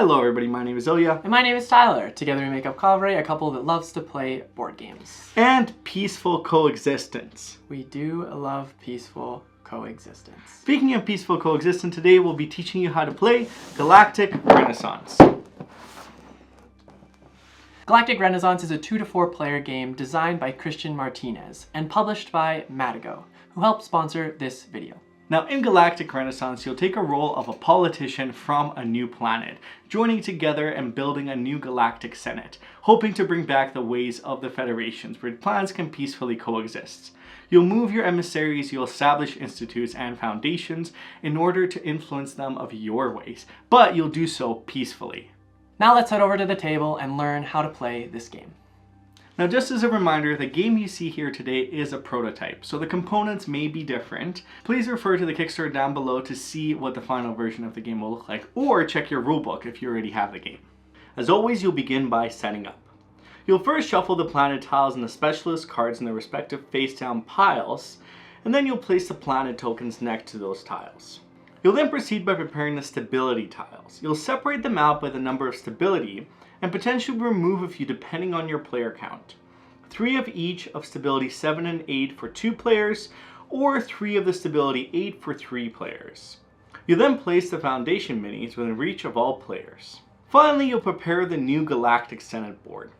Hello everybody, my name is Ilya. And my name is Tyler. Together we make up Kovray, a couple that loves to play board games. And peaceful coexistence. We do love peaceful coexistence. Speaking of peaceful coexistence, today we'll be teaching you how to play Galactic Renaissance. Galactic Renaissance is a 2 to 4 player game designed by Christian Martinez and published by Madigo, who helped sponsor this video. Now in Galactic Renaissance, you'll take a role of a politician from a new planet, joining together and building a new Galactic Senate, hoping to bring back the ways of the Federations where plans can peacefully coexist. You'll move your emissaries, you'll establish institutes and foundations in order to influence them of your ways, but you'll do so peacefully. Now let's head over to the table and learn how to play this game. Now just as a reminder, the game you see here today is a prototype, so the components may be different. Please refer to the Kickstarter down below to see what the final version of the game will look like, or check your rulebook if you already have the game. As always, you'll begin by setting up. You'll first shuffle the planet tiles and the specialist cards in their respective face-down piles, and then you'll place the planet tokens next to those tiles. You'll then proceed by preparing the stability tiles. You'll separate them out by the number of stability, and potentially remove a few depending on your player count. 3 of each of stability 7 and 8 for 2 players, or 3 of the stability 8 for 3 players. You'll then place the foundation minis within reach of all players. Finally, you'll prepare the new Galactic Senate board.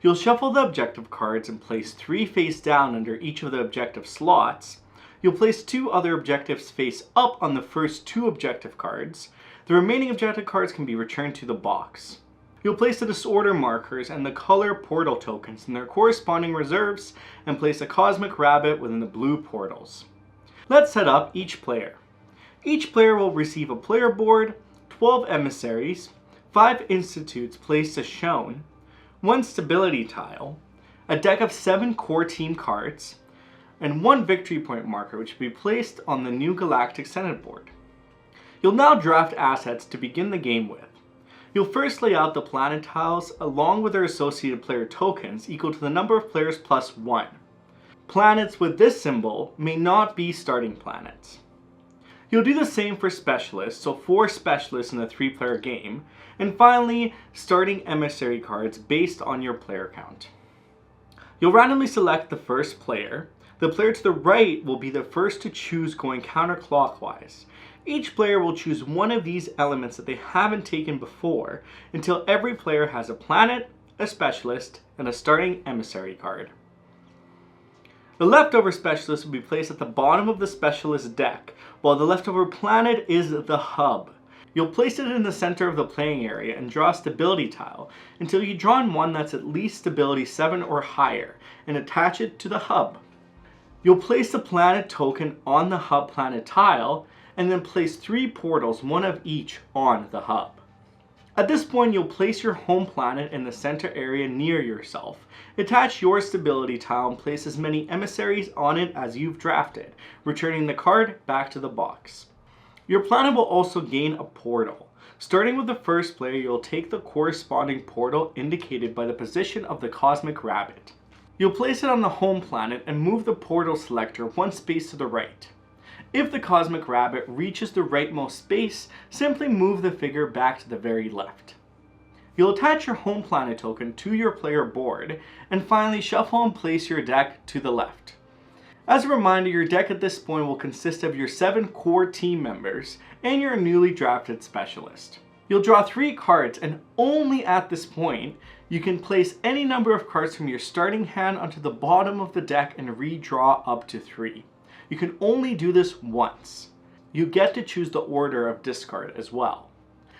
You'll shuffle the objective cards and place 3 face down under each of the objective slots. You'll place 2 other objectives face up on the first 2 objective cards. The remaining objective cards can be returned to the box. You'll place the disorder markers and the color portal tokens in their corresponding reserves and place a cosmic rabbit within the blue portals. Let's set up each player. Each player will receive a player board, 12 emissaries, 5 institutes placed as shown, 1 stability tile, a deck of 7 core team cards, and 1 victory point marker which will be placed on the new Galactic Senate board. You'll now draft assets to begin the game with. You'll first lay out the planet tiles along with their associated player tokens equal to the number of players plus 1. Planets with this symbol may not be starting planets. You'll do the same for specialists, so 4 specialists in the 3-player game, and finally starting emissary cards based on your player count. You'll randomly select the first player. The player to the right will be the first to choose going counterclockwise. Each player will choose one of these elements that they haven't taken before until every player has a planet, a specialist, and a starting emissary card. The leftover specialist will be placed at the bottom of the specialist deck, while the leftover planet is the hub. You'll place it in the center of the playing area and draw a stability tile until you've drawn one that's at least stability 7 or higher and attach it to the hub. You'll place the planet token on the hub planet tile and then place 3 portals, 1 of each, on the hub. At this point, you'll place your home planet in the center area near yourself. Attach your stability tile and place as many emissaries on it as you've drafted, returning the card back to the box. Your planet will also gain a portal. Starting with the first player, you'll take the corresponding portal indicated by the position of the cosmic rabbit. You'll place it on the home planet and move the portal selector 1 space to the right. If the cosmic rabbit reaches the rightmost space, simply move the figure back to the very left. You'll attach your home planet token to your player board, and finally shuffle and place your deck to the left. As a reminder, your deck at this point will consist of your 7 core team members and your newly drafted specialist. You'll draw 3 cards, and only at this point, you can place any number of cards from your starting hand onto the bottom of the deck and redraw up to 3. You can only do this once. You get to choose the order of discard as well.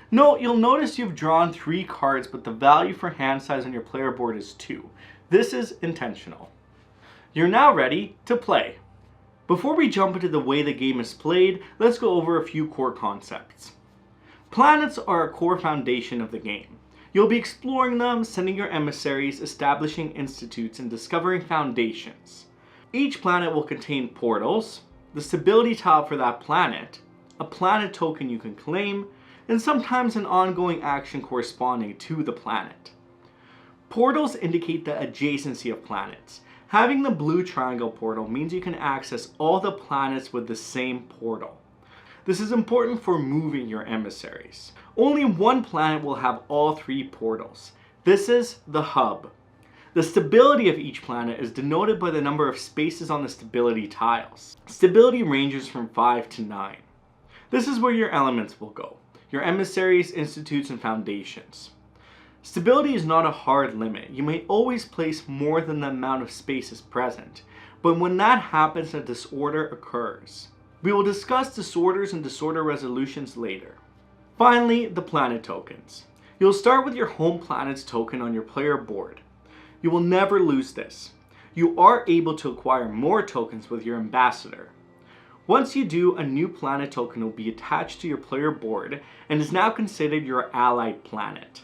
Note, you'll notice you've drawn 3 cards, but the value for hand size on your player board is 2. This is intentional. You're now ready to play. Before we jump into the way the game is played, let's go over a few core concepts. Planets are a core foundation of the game. You'll be exploring them, sending your emissaries, establishing institutes, and discovering foundations. Each planet will contain portals, the stability tile for that planet, a planet token you can claim, and sometimes an ongoing action corresponding to the planet. Portals indicate the adjacency of planets. Having the blue triangle portal means you can access all the planets with the same portal. This is important for moving your emissaries. Only one planet will have all 3 portals. This is the hub. The stability of each planet is denoted by the number of spaces on the stability tiles. Stability ranges from 5 to 9. This is where your elements will go, your emissaries, institutes, and foundations. Stability is not a hard limit. You may always place more than the amount of spaces present, but when that happens, a disorder occurs. We will discuss disorders and disorder resolutions later. Finally, the planet tokens. You'll start with your home planet's token on your player board. You will never lose this. You are able to acquire more tokens with your ambassador. Once you do, a new planet token will be attached to your player board and is now considered your allied planet.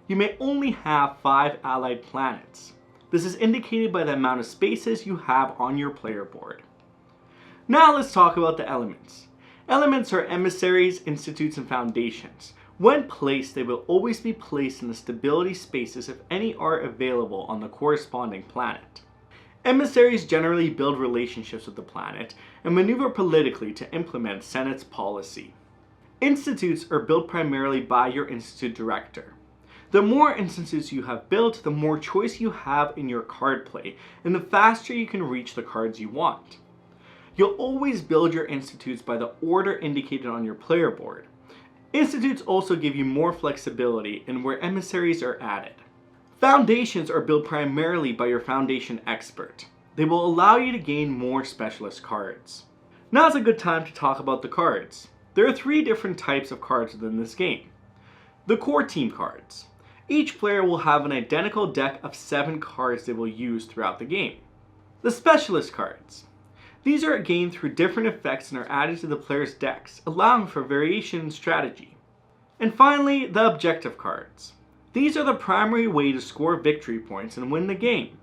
You may only have 5 allied planets. This is indicated by the amount of spaces you have on your player board. Now let's talk about the elements. Elements are emissaries, institutes, and foundations. When placed, they will always be placed in the stability spaces if any are available on the corresponding planet. Emissaries generally build relationships with the planet and maneuver politically to implement Senate's policy. Institutes are built primarily by your institute director. The more institutes you have built, the more choice you have in your card play, and the faster you can reach the cards you want. You'll always build your institutes by the order indicated on your player board. Institutes also give you more flexibility in where emissaries are added. Foundations are built primarily by your foundation expert. They will allow you to gain more specialist cards. Now's a good time to talk about the cards. There are 3 different types of cards within this game. The core team cards. Each player will have an identical deck of 7 cards they will use throughout the game. The specialist cards. These are gained through different effects and are added to the player's decks, allowing for variation in strategy. And finally, the objective cards. These are the primary way to score victory points and win the game.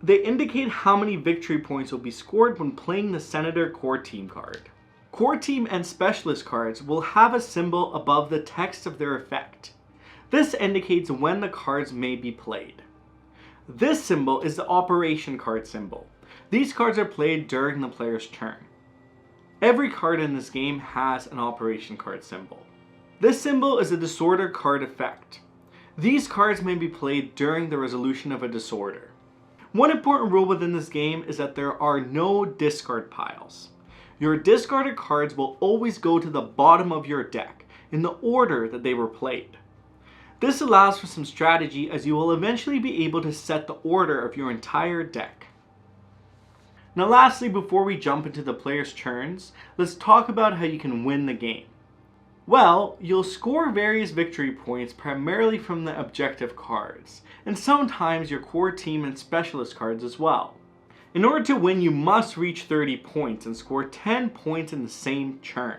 They indicate how many victory points will be scored when playing the Senator Core Team card. Core Team and Specialist cards will have a symbol above the text of their effect. This indicates when the cards may be played. This symbol is the Operation card symbol. These cards are played during the player's turn. Every card in this game has an Operation card symbol. This symbol is a disorder card effect. These cards may be played during the resolution of a disorder. One important rule within this game is that there are no discard piles. Your discarded cards will always go to the bottom of your deck in the order that they were played. This allows for some strategy as you will eventually be able to set the order of your entire deck. Now lastly, before we jump into the player's turns, let's talk about how you can win the game. Well, you'll score various victory points primarily from the objective cards, and sometimes your core team and specialist cards as well. In order to win, you must reach 30 points and score 10 points in the same turn.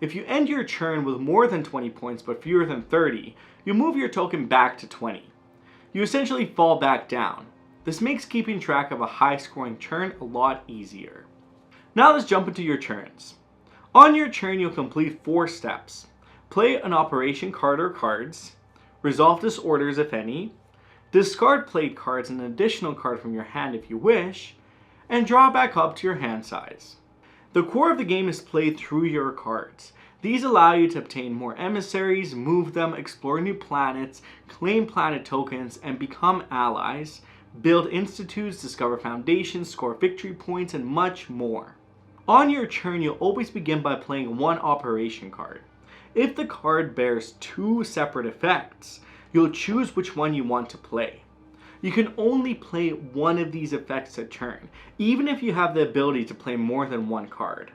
If you end your turn with more than 20 points but fewer than 30, you move your token back to 20. You essentially fall back down. This makes keeping track of a high scoring turn a lot easier. Now let's jump into your turns. On your turn, you'll complete 4 steps. Play an operation card or cards, resolve disorders if any, discard played cards and an additional card from your hand if you wish, and draw back up to your hand size. The core of the game is played through your cards. These allow you to obtain more emissaries, move them, explore new planets, claim planet tokens, and become allies, build institutes, discover foundations, score victory points, and much more. On your turn, you'll always begin by playing 1 operation card. If the card bears 2 separate effects, you'll choose which one you want to play. You can only play one of these effects a turn, even if you have the ability to play more than 1 card.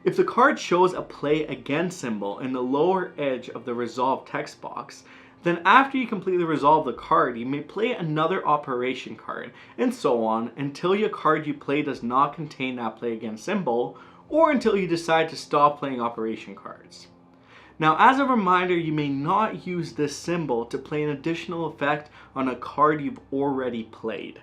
If the card shows a play again symbol in the lower edge of the resolve text box, then after you completely resolve the card, you may play another operation card, and so on until your card you play does not contain that play again symbol, or until you decide to stop playing operation cards. Now, as a reminder, you may not use this symbol to play an additional effect on a card you've already played.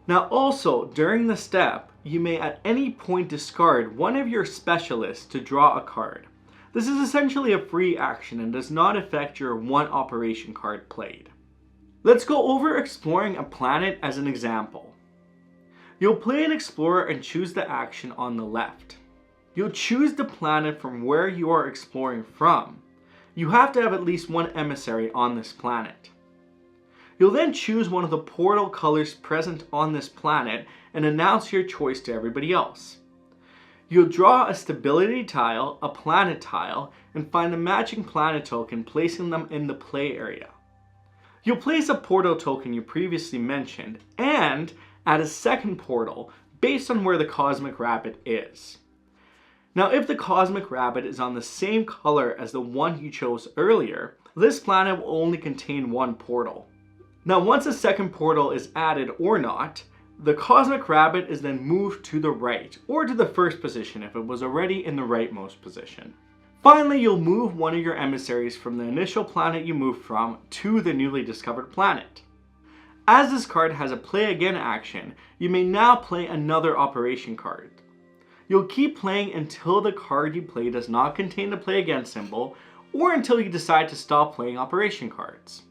Now also, during the step, you may at any point discard one of your specialists to draw a card. This is essentially a free action and does not affect your 1 operation card played. Let's go over exploring a planet as an example. You'll play an explorer and choose the action on the left. You'll choose the planet from where you are exploring from. You have to have at least one emissary on this planet. You'll then choose one of the portal colors present on this planet and announce your choice to everybody else. You'll draw a stability tile, a planet tile, and find the matching planet token, placing them in the play area. You'll place a portal token you previously mentioned and add a second portal based on where the cosmic rabbit is. Now, if the cosmic rabbit is on the same color as the one you chose earlier, this planet will only contain one portal. Now, once a second portal is added or not, the cosmic rabbit is then moved to the right, or to the first position if it was already in the rightmost position. Finally, you'll move one of your emissaries from the initial planet you moved from to the newly discovered planet. As this card has a play again action, you may now play another operation card. You'll keep playing until the card you play does not contain the play again symbol, or until you decide to stop playing operation cards.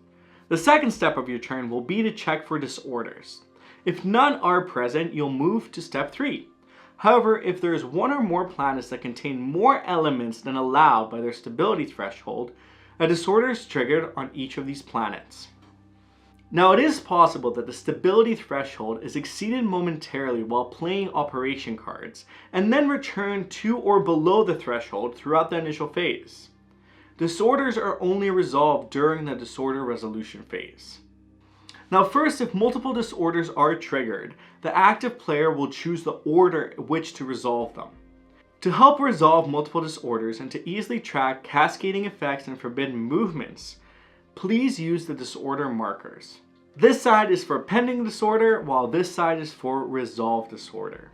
The second step of your turn will be to check for disorders. If none are present, you'll move to step 3. However, if there is one or more planets that contain more elements than allowed by their stability threshold, a disorder is triggered on each of these planets. Now, it is possible that the stability threshold is exceeded momentarily while playing operation cards, and then return to or below the threshold throughout the initial phase. Disorders are only resolved during the disorder resolution phase. Now first, if multiple disorders are triggered, the active player will choose the order in which to resolve them. To help resolve multiple disorders and to easily track cascading effects and forbidden movements, please use the disorder markers. This side is for pending disorder, while this side is for resolved disorder.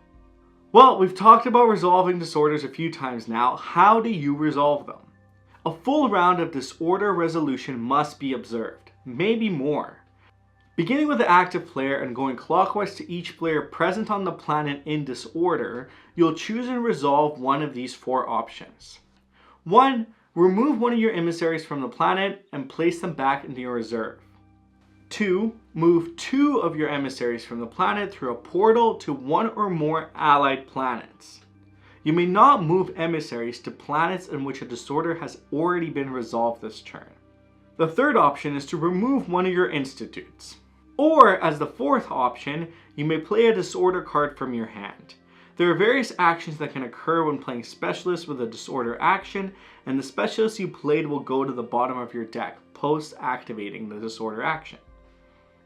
Well, we've talked about resolving disorders a few times now. How do you resolve them? A full round of disorder resolution must be observed, maybe more. Beginning with the active player and going clockwise to each player present on the planet in disorder, you'll choose and resolve one of these 4 options. 1. Remove one of your emissaries from the planet and place them back into your reserve. 2. Move 2 of your emissaries from the planet through a portal to one or more allied planets. You may not move emissaries to planets in which a disorder has already been resolved this turn. The third option is to remove one of your institutes. Or, as the fourth option, you may play a disorder card from your hand. There are various actions that can occur when playing specialists with a disorder action, and the specialist you played will go to the bottom of your deck, post-activating the disorder action.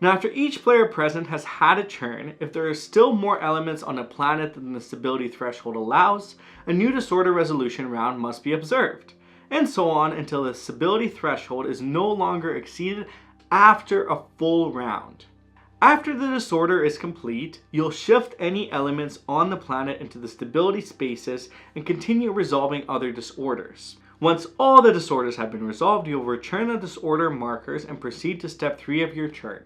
Now, after each player present has had a turn, if there are still more elements on a planet than the stability threshold allows, a new disorder resolution round must be observed, and so on until the stability threshold is no longer exceeded after a full round. After the disorder is complete, you'll shift any elements on the planet into the stability spaces and continue resolving other disorders. Once all the disorders have been resolved, you'll return the disorder markers and proceed to step 3 of your turn,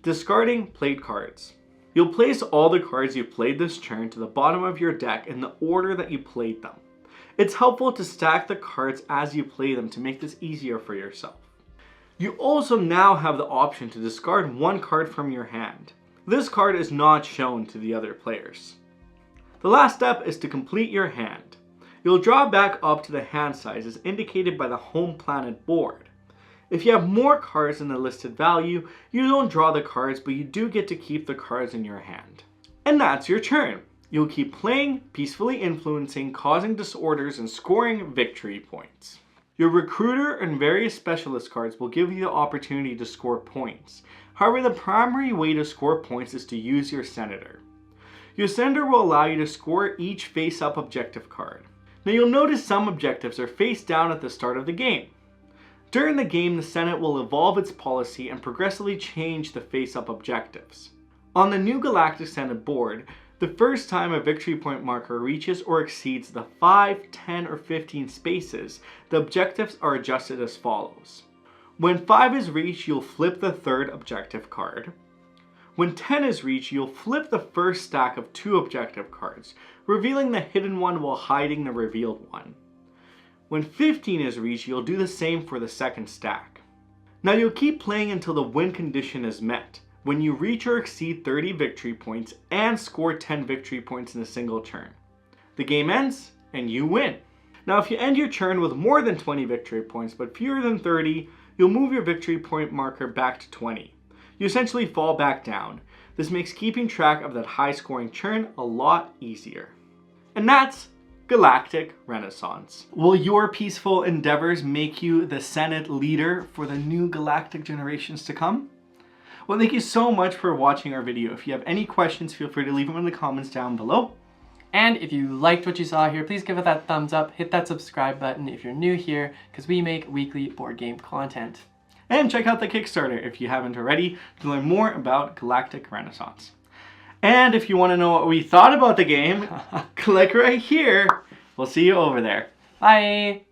discarding played cards. You'll place all the cards you played this turn to the bottom of your deck in the order that you played them. It's helpful to stack the cards as you play them to make this easier for yourself. You also now have the option to discard one card from your hand. This card is not shown to the other players. The last step is to complete your hand. You'll draw back up to the hand size as indicated by the home planet board. If you have more cards than the listed value, you don't draw the cards, but you do get to keep the cards in your hand. And that's your turn. You'll keep playing, peacefully influencing, causing disorders, and scoring victory points. Your recruiter and various specialist cards will give you the opportunity to score points. However, the primary way to score points is to use your senator. Your senator will allow you to score each face-up objective card. Now you'll notice some objectives are face down at the start of the game. During the game, the Senate will evolve its policy and progressively change the face-up objectives. On the new Galactic Senate board, the first time a victory point marker reaches or exceeds the 5, 10, or 15 spaces, the objectives are adjusted as follows. When 5 is reached, you'll flip the third objective card. When 10 is reached, you'll flip the first stack of 2 objective cards, revealing the hidden one while hiding the revealed one. When 15 is reached, you'll do the same for the second stack. Now you'll keep playing until the win condition is met, when you reach or exceed 30 victory points and score 10 victory points in a single turn. The game ends and you win. Now, if you end your turn with more than 20 victory points but fewer than 30, you'll move your victory point marker back to 20. You essentially fall back down. This makes keeping track of that high scoring turn a lot easier. And that's Galactic Renaissance. Will your peaceful endeavors make you the Senate leader for the new galactic generations to come? Well, thank you so much for watching our video. If you have any questions, feel free to leave them in the comments down below. And if you liked what you saw here, please give it that thumbs up, hit that subscribe button if you're new here, because we make weekly board game content. And check out the Kickstarter if you haven't already to learn more about Galactic Renaissance. And if you want to know what we thought about the game, click right here. We'll see you over there. Bye!